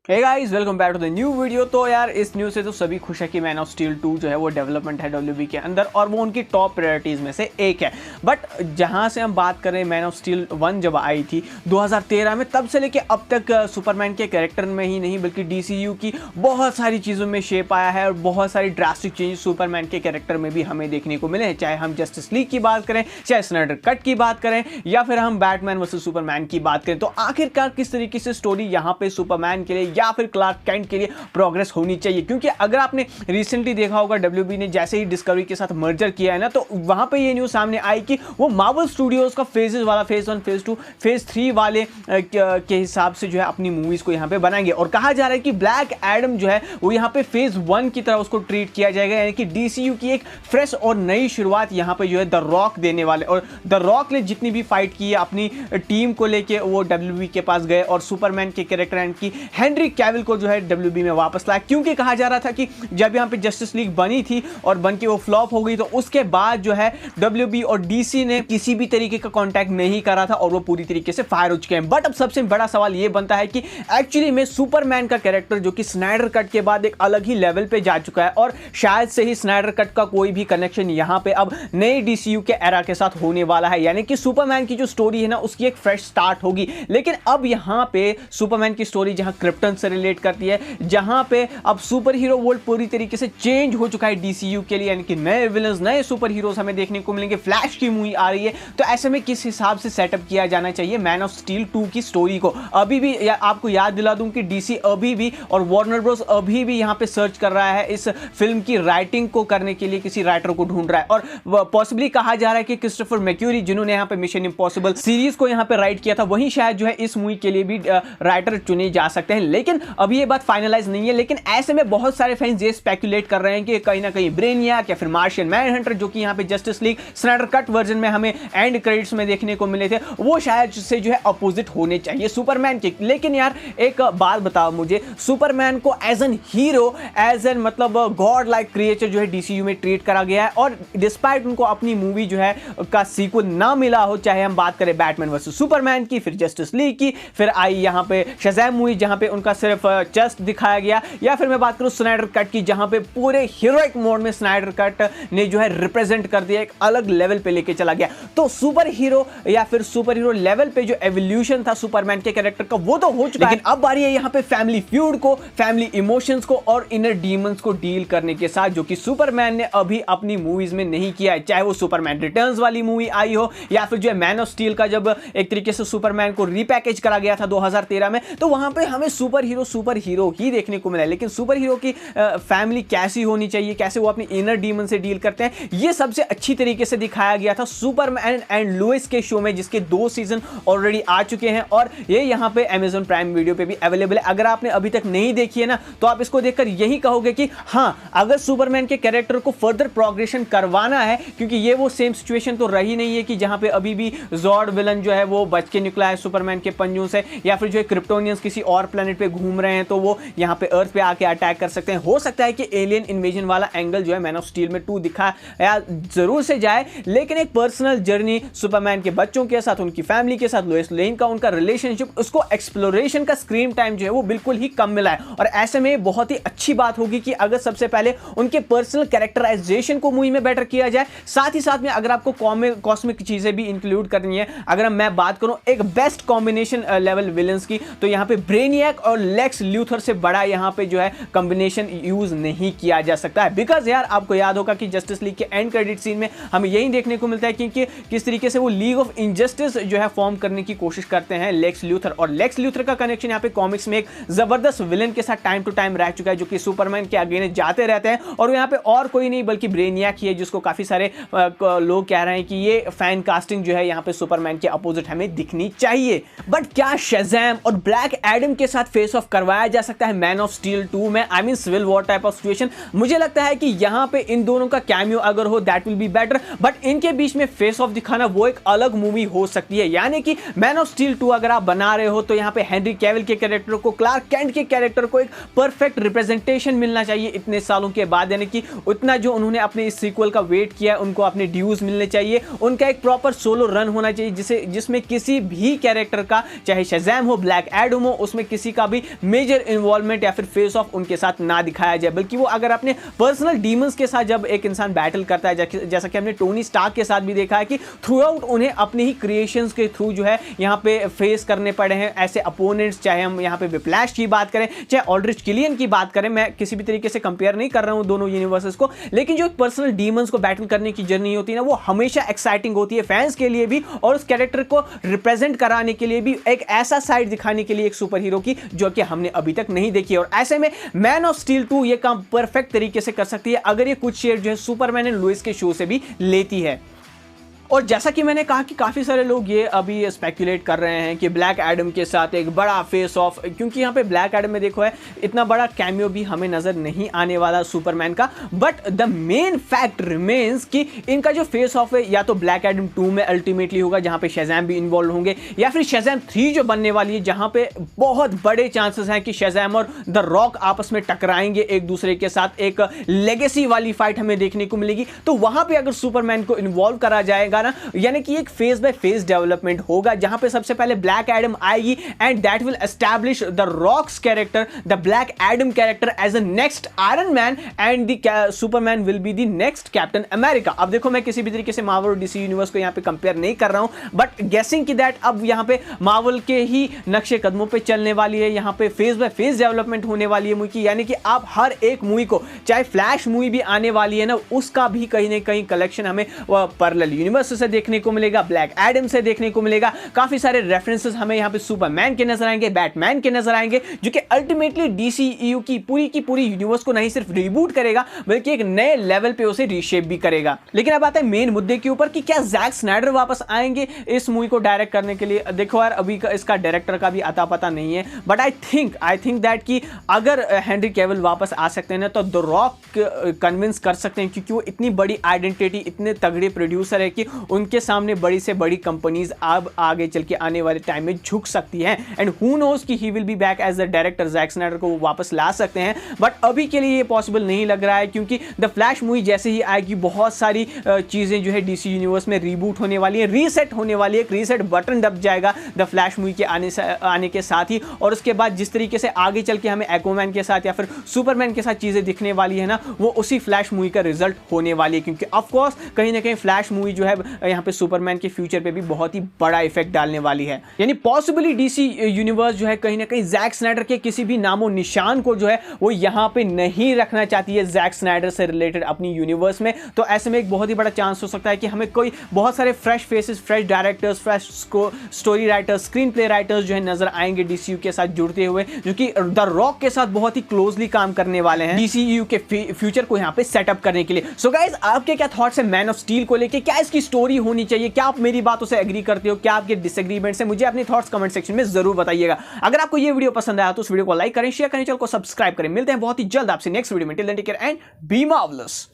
Hey guys, welcome back to the new video. तो यार इस न्यूज़ से तो सभी खुश है कि मैन ऑफ स्टील 2 जो है वो डेवलपमेंट है डब्ल्यूबी के अंदर और वो उनकी टॉप प्रायोरिटीज़ में से एक है। बट जहां से हम बात करें, मैन ऑफ स्टील 1 जब आई थी 2013 में, तब से लेके अब तक सुपरमैन के कैरेक्टर में ही नहीं बल्कि डीसीयू की बहुत सारी चीज़ों में शेप आया है और बहुत सारी ड्रास्टिक चेंज सुपरमैन के कैरेक्टर में भी हमें देखने को मिले हैं। चाहे हम जस्टिस लीग की बात करें, चाहे स्नाइडर कट की बात करें, या फिर हम बैटमैन वर्सेस सुपरमैन की बात करें। तो आखिरकार किस तरीके से स्टोरी यहाँ पे सुपरमैन के लिए या फिर क्लार्क कैंट के लिए प्रोग्रेस होनी चाहिए, क्योंकि अगर आपने रिसेंटली देखा होगा डब्ल्यूबी ने जैसे ही डिस्कवरी के साथ मर्जर किया है ना, तो वहां पे ये न्यूज़ सामने आई कि वो मार्वल स्टूडियोज का फेजेस वाला फेज 1, फेज 2, फेज 3 वाले के हिसाब से जो है अपनी मूवीज को यहाँ पे बनाएंगे। और कहा जा रहा है कि ब्लैक एडम जो है वो यहाँ पे फेज 1 की तरह उसको ट्रीट किया जाएगा, यानी कि डीसीयू की एक फ्रेश और नई शुरुआत यहाँ पे जो है द रॉक देने वाले। और द रॉक ने जितनी भी फाइट की है अपनी टीम को लेके, वो डब्ल्यूबी के पास गए और सुपरमैन के कैरेक्टर की हेनरी कैविल को जो है डब्ल्यूबी में वापस लाया, क्योंकि कहा जा रहा था कि जब यहाँ पे जस्टिस लीग बनी थी और बन के वो फ्लॉप हो गई, तो उसके बाद जो है डब्ल्यूबी और डीसी ने किसी भी तरीके का कांटेक्ट नहीं करा था और वो पूरी तरीके से फायर हो चुके हैं। बट अब सबसे बड़ा सवाल ये बनता है कि एक्चुअली में सुपरमैन का कैरेक्टर जो कि स्नाइडर कट के बाद एक अलग ही लेवल पे जा चुका है और शायद से ही स्नाइडर कट का कोई भी कनेक्शन यहाँ पे अब नए डीसीयू के एरा के साथ होने वाला है, यानी कि सुपरमैन की जो स्टोरी है ना उसकी एक फ्रेश स्टार्ट होगी। लेकिन अब यहाँ पे सुपरमैन की स्टोरी जहां क्रिप्टन से रिलेट करती है, जहां पे अब सुपर हीरो वर्ल्ड पूरी तरीके से चेंज हो चुका है डीसीयू के लिए, यानी कि नए विलन्स, नए सुपर हीरोज हमें देखने को मिलेंगे। फ्लैश की मूवी आ रही है, तो ऐसे में किस हिसाब से सेटअप किया जाना चाहिए मैन ऑफ स्टील 2 की स्टोरी को। अभी भी आपको याद दिला दूं कि डीसी अभी भी और वार्नर ब्रोस अभी भी यहां पे सर्च कर रहा है इस फिल्म की राइटिंग को करने के लिए, किसी राइटर को ढूंढ रहा है। और पॉसिबली कहा जा रहा है कि क्रिस्टोफर मैक्यूरी, जिन्होंने यहां पे मिशन इंपॉसिबल सीरीज को यहां पे राइट किया था, वही शायद जो है इस मूवी के लिए भी राइटर चुने जा सकते हैं। लेकिन अभी ये बात फाइनलाइज नहीं है। लेकिन ऐसे में बहुत सारे फैंस ये स्पेकुलेट कर रहे हैं कि कहीं ना कहीं ब्रेनियक या फिर मार्शियन मैनहंटर, जो कि यहाँ पे justice league Snyder cut version में हमें एंड क्रेडिट्स में देखने को मिले थे, वो शायद से जो है अपोजिट होने चाहिए सुपरमैन के। लेकिन यार एक बात बताओ मुझे, सुपरमैन को as an hero, as an मतलब गॉड लाइक क्रिएचर जो है डीसीयू में ट्रीट करा गया है, और डिस्पाइट उनको अपनी मूवी जो है का सीक्वल ना मिला हो, चाहे हम बात करें बैटमैन वर्सेस सुपरमैन की, फिर जस्टिस लीग की, फिर आई यहाँ पे शज़ैम मूवी जहाँ पे उनका सिर्फ चेस्ट दिखाया गया, या फिर मैं बात करूं स्नाइडर कट की जहां पे पूरे हीरोइक मोड में स्नाइडर कट ने जो है रिप्रेजेंट कर दिया, एक अलग लेवल पे लेके चला गया। तो सुपर हीरो या फिर सुपर हीरो लेवल पे जो एवोल्यूशन था सुपरमैन के कैरेक्टर का, वो तो हो चुका है। लेकिन अब बारी है यहां पे फैमिली फ्यूड को, फैमिली इमोशंस को और इनर डीमंस को डील करने के साथ, जो कि सुपरमैन ने अभी अपनी मूवीज में नहीं किया है। चाहे वो सुपरमैन रिटर्न्स वाली मूवी आई हो, या फिर जो है मैन ऑफ स्टील का जब एक तरीके से सुपरमैन को रीपैकेज करा गया था 2013 में, तो वहां पे हमें सुपर हीरो ही देखने को मिला है। लेकिन सुपर हीरो की फैमिली कैसी होनी चाहिए, कैसे वो अपनी इनर डीमन से डील करते हैं, ये सबसे अच्छी तरीके से दिखाया गया था सुपरमैन एंड लुइस के शो में, जिसके 2 सीजन ऑलरेडी आ चुके हैं और ये यहाँ पे Amazon प्राइम वीडियो पे भी अवेलेबल है। अगर आपने अभी तक नहीं देखी है ना, तो आप इसको देखकर यही कहोगे कि हाँ, अगर सुपरमैन के कैरेक्टर को फर्दर प्रोग्रेशन करवाना है, क्योंकि ये वो सेम सिचुएशन तो रही नहीं है कि जहां पे अभी भी जॉर्ड विलन जो है वो बच के निकला है सुपरमैन के पंजों से, या फिर जो है क्रिप्टोनियंस किसी और प्लेनेट पे घूम रहे हैं तो वो यहाँ पे अर्थ पे आके अटैक कर सकते हैं। हो सकता है कि एलियन इन्वेजन वाला एंगल जो है मैन ऑफ स्टील में 2 दिखाया जरूर से जाए, लेकिन एक पर्सनल जर्नी सुपरमैन के बच्चों के साथ, उनकी फैमिली के साथ, लोइस लेन का उनका रिलेशनशिप, उसको एक्सप्लोरेशन का स्क्रीन टाइम जो है वो बिल्कुल ही कम मिला है। और ऐसे में बहुत ही अच्छी बात होगी कि अगर सबसे पहले उनके पर्सनल कैरेक्टराइजेशन को मूवी में बेटर किया जाए, साथ ही साथ में अगर आपको कॉस्मिक चीजें भी इंक्लूड करनी है, अगर मैं बात करूं एक बेस्ट कॉम्बिनेशन लेवल विलन्स की, तो यहां पे ब्रेनियक और लेक्स ल्यूथर से बड़ा यहां पे जो है कॉम्बिनेशन यूज नहीं किया जा सकता है। बिकॉज यार आपको याद होगा कि जस्टिस लीग के एंड क्रेडिट सीन में हमें यही देखने को मिलता है कि किस तरीके से वो लीग ऑफ इनजस्टिस जो है फॉर्म करने की कोशिश करते हैं लेक्स ल्यूथर, और लेक्स ल्यूथर का कनेक्शन यहाँ पे कॉमिक्स में एक जबरदस्त विलन के साथ टाइम टू टाइम रह चुका है, जो कि सुपरमैन के अगेंस्ट जाते रहते हैं, और यहाँ पे और कोई नहीं बल्कि ब्रेनियक ही है, जिसको काफी सारे लोग कह रहे हैं कि ये फैन कास्टिंग जो है यहाँ पे सुपरमैन के अपोजिट हमें दिखनी चाहिए। बट क्या शज़ैम और ब्लैक एडम के साथ फेस ऑफ करवाया जा सकता है मैन ऑफ स्टील 2 में? I mean civil war type of situation. मुझे लगता है कि यहाँ पे इन दोनों का कैमियो अगर हो that will be better, but इनके बीच में फेस ऑफ दिखाना वो एक अलग मूवी हो सकती है। यानी कि मैन ऑफ स्टील 2 अगर आप बना रहे हो, तो यहाँ पे हेनरी कैविल के कैरेक्टर को, क्लार्क कैंट के कैरेक्टर को एक परफेक्ट रिप्रेजेंटेशन मिलना चाहिए इतने सालों के बाद, यानी कि उतना जो उन्होंने अपने इस सीक्वल का वेट किया है उनको अपने ड्यूज मिलने चाहिए। उनका एक प्रॉपर सोलो रन होना चाहिए जिसमें किसी भी कैरेक्टर का, चाहे शज़ैम हो, ब्लैक एडम हो, उसमें किसी का भी कोई मेजर इन्वॉल्वमेंट या फिर फेस ऑफ उनके साथ ना दिखाया जाए, बल्कि वो अगर अपने पर्सनल डीमंस के साथ जब एक इंसान बैटल करता है, जैसा कि हमने टोनी स्टार्क के साथ भी देखा है कि थ्रू आउट उन्हें अपने ही क्रिएशंस के थ्रू जो है यहाँ पे फेस करने पड़े हैं ऐसे अपोनेंट्स, चाहे हम यहाँ पे विप्लैश की बात करें, चाहे ऑल्ड्रिच किलियन की बात करें। मैं किसी भी तरीके से कंपेयर नहीं कर रहा हूं दोनों यूनिवर्सेस को, लेकिन जो पर्सनल डीमंस को बैटल करने की जर्नी होती है ना, वो हमेशा एक्साइटिंग होती है फैंस के लिए भी और उस कैरेक्टर को रिप्रेजेंट कराने के लिए भी, एक ऐसा साइड दिखाने के लिए एक सुपर हीरो की जो कि हमने अभी तक नहीं देखी है। और ऐसे में मैन ऑफ स्टील 2 ये काम परफेक्ट तरीके से कर सकती है अगर ये कुछ शेयर जो है सुपरमैन एंड लुइस के शो से भी लेती है। और जैसा कि मैंने कहा कि काफ़ी सारे लोग ये अभी स्पेक्युलेट कर रहे हैं कि ब्लैक एडम के साथ एक बड़ा फेस ऑफ, क्योंकि यहाँ पे ब्लैक एडम में देखो है इतना बड़ा कैमियो भी हमें नज़र नहीं आने वाला सुपरमैन का, but the main fact remains कि इनका जो फेस ऑफ है या तो ब्लैक एडम 2 में अल्टीमेटली होगा जहाँ पे शज़ैम भी इन्वॉल्व होंगे, या फिर शज़ैम 3 जो बनने वाली है जहाँ पे बहुत बड़े चांसेस हैं कि शज़ैम और द रॉक आपस में टकराएंगे एक दूसरे के साथ, एक लेगेसी वाली फाइट हमें देखने को मिलेगी। तो वहाँ पर अगर सुपरमैन को इन्वॉल्व करा जाएगा ना, यानी कि एक फेज बाय फेज डेवलपमेंट होगा जहां पे सबसे पहले ब्लैक एडम आएगी and that will establish the Rock's character, the Black Adam character as a next Iron Man and the Superman will be the next Captain America. अब देखो मैं किसी भी तरीके से मार्वल और डीसी यूनिवर्स को यहां पे कंपेयर नहीं कर रहा हूं, बट गेसिंग की दैट अब यहां पे मार्वल के ही नक्शे कदमों पे चलने वाली है, यहां पे फेज बाय फेज डेवलपमेंट होने वाली है मूवी की, यानी कि आप हर एक मूवी को, चाहे फ्लैश मूवी भी आने वाली है ना, उसका भी कहीं ना कहीं कलेक्शन हमें पैरेलल यूनिवर्स से देखने को मिलेगा, ब्लैक एडम से देखने को मिलेगा। काफी सारे रेफरेंसेस हमें यहां पे सुपरमैन के नजर आएंगे, बैटमैन के नजर आएंगे, जो कि अल्टीमेटली डीसीईयू की पूरी यूनिवर्स को नहीं सिर्फ रिबूट करेगा बल्कि एक नए लेवल पे उसे रीशेप भी करेगा। लेकिन अब आता है मेन मुद्दे के ऊपर कि क्या जैक स्नाइडर वापस आएंगे इस मूवी को डायरेक्ट करने के लिए। देखो यार अभी इसका डायरेक्टर का भी अता पता नहीं है, बट आई थिंक दैट कि अगर हेनरी कैविल वापस आ सकते हैं ना तो द रॉक कन्विंस कर सकते हैं, क्योंकि वो इतनी बड़ी आइडेंटिटी, इतने तगड़े प्रोड्यूसर है कि उनके सामने बड़ी से बड़ी कंपनीज अब आगे चल के आने वाले टाइम में झुक सकती हैं एंड हु नोस कि he will be back as the director. Zack Snyder को वो वापस ला सकते हैं, बट अभी के लिए ये पॉसिबल नहीं लग रहा है, क्योंकि द फ्लैश मूवी जैसे ही आएगी बहुत सारी चीजें जो है डीसी यूनिवर्स में रीबूट होने वाली है, रीसेट होने वाली है, एक रीसेट बटन दब जाएगा द फ्लैश मूवी के आने के साथ ही। और उसके बाद जिस तरीके से आगे चल के हमें एक्वामैन के साथ या फिर सुपरमैन के साथ चीजें दिखने वाली है ना, वो उसी फ्लैश मूवी का रिजल्ट होने वाली है, क्योंकि ऑफकोर्स कहीं ना कहीं फ्लैश मूवी जो है यहाँ पे सुपरमैन के फ्यूचर पे भी बहुत ही बड़ा इफेक्ट डालने वाली है। यानी पॉसिबली डीसी यूनिवर्स जो है कहीं ना कहीं जैक स्नाइडर के किसी भी नामो निशान को जो है वो यहाँ पे नहीं रखना चाहती है जैक स्नाइडर से रिलेटेड अपनी यूनिवर्स में। तो ऐसे में एक बहुत ही बड़ा चांस हो सकता है कि हमें कोई बहुत सारे fresh faces, fresh directors, fresh story writers, screen play writers जो है नजर आएंगे डीसीयू के साथ जुड़ते हुए, जो कि द रॉक के साथ बहुत ही क्लोजली काम करने वाले हैं डीसीयू के फ्यूचर को यहाँ पे सेटअप करने के लिए। सो गाइस आपके क्या थॉट्स है मैन ऑफ स्टील को लेके, क्या इसकी स्टोरी होनी चाहिए, क्या आप मेरी बातों से एग्री करते हो, क्या आपके डिसएग्रीमेंट्स हैं, मुझे अपने थॉट्स कमेंट सेक्शन में जरूर बताइएगा। अगर आपको ये वीडियो पसंद आया तो उस वीडियो को लाइक करें, शेयर करें, चैनल को सब्सक्राइब करें। मिलते हैं बहुत ही जल्द आपसे नेक्स्ट वीडियो में। Till then take care and be marvellous.